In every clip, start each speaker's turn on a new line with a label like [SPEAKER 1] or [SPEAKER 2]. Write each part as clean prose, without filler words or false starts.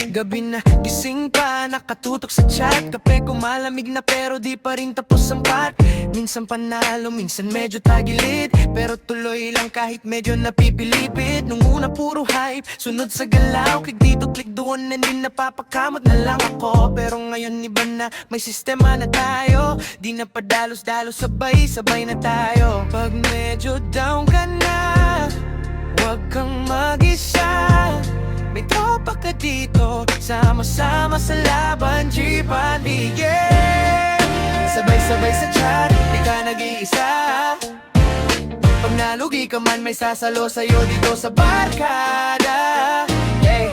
[SPEAKER 1] Gabi na gising pa, nakatutok sa chat. Kape kumalamig na pero di pa rin tapos ang pat. Minsan panalo, minsan medyo tagilid, pero tuloy lang kahit medyo napipilipid. Nung una puro hype, sunod sa galaw, klik dito, klik doon, and din napapakamot na lang ako. Pero ngayon iba na, may sistema na tayo. Di na padalos-dalos, sabay-sabay na tayo. Pag medyo down ka na, huwag kang mag-isa. May tropa ka dito, sama-sama sa laban, jeepan, yeah. Sabay-sabay sa chat, di ka nag-iisa. Pag nalugi ka man, may sasalo sa'yo dito sa barkada, yeah.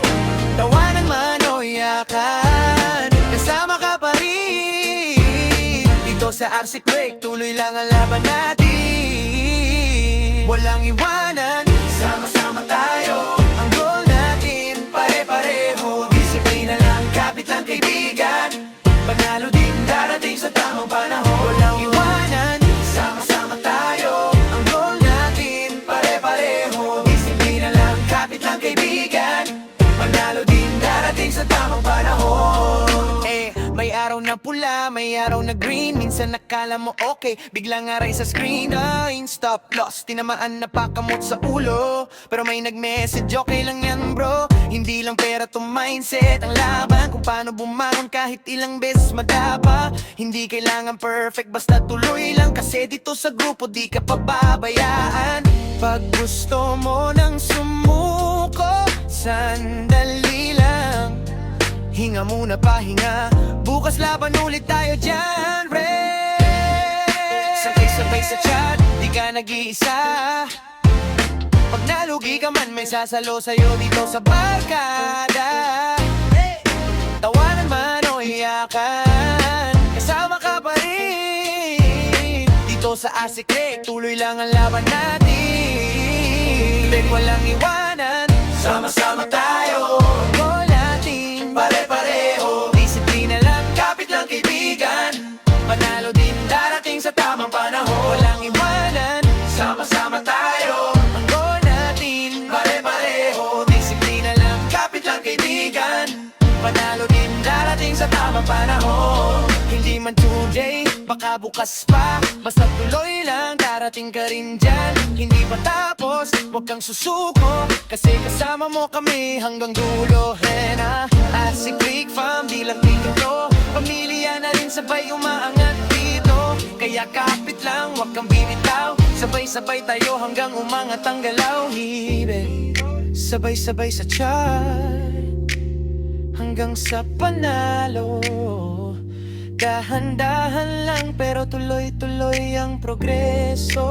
[SPEAKER 1] Tawanan man o iyakan, kasama ka pa rin. Dito sa RC Break, tuloy lang ang laban natin. Walang iwanan, sama-sama tayo. Ang goal natin, pare-pareho. Disiplina lang, kapit lang kaibigan. Panalo din darating sa tamang panahon. Walang iwanan, sama-sama tayo. Ang goal natin, pare-pareho. Disiplina lang, kapit lang kaibigan. Panalo din darating sa tamang panahon. May araw na pula, may araw na green. Minsan nakala mo okay, biglang aray sa screen. Stop loss, tinamaan na pakamot sa ulo. Pero may nag-message, okay lang yan bro. Hindi lang pera to mindset ang laban. Kung paano bumangon kahit ilang beses madapa. Hindi kailangan perfect, basta tuloy lang. Kasi dito sa grupo di ka pababayaan. Pag gusto mo nang sumuko, sandali lang, hinga muna, pahinga. Bukas laban ulit tayo dyan, re. Sabay-sabay sa chat, di ka nag-iisa. Pag nalugi ka man, may sasalo sa'yo dito sa barkada. Tawanan man o iyakan, kasama ka pa rin. Dito sa Asikre, tuloy lang ang laban natin. Then walang iwanan, sama-sama tayo. Goal natin, pare-pareho. Disiplina lang, kapit lang kaibigan. Panalo din darating sa tamang panahon. Walang iwanan, sama-sama tayo. Ang goal natin, pare-pareho. Disiplina lang, kapit lang kaibigan. Panalo din darating sa tamang panahon. Hindi man today, baka bukas pa. Basta tuloy lang, darating ka rin dyan. Hindi pa tapos, huwag kang susuko. Kasi kasama mo kami hanggang dulo. Hena, Asik Creek Farm, di lang dito bro. Pamilya na rin sabay umaangat dito. Kaya kapit lang, huwag kang bibitaw. Sabay-sabay tayo hanggang umangat ang galaw. Hibe, sabay-sabay sa chat, hanggang sa panalo. Dahan-dahan lang pero tuloy-tuloy ang progreso.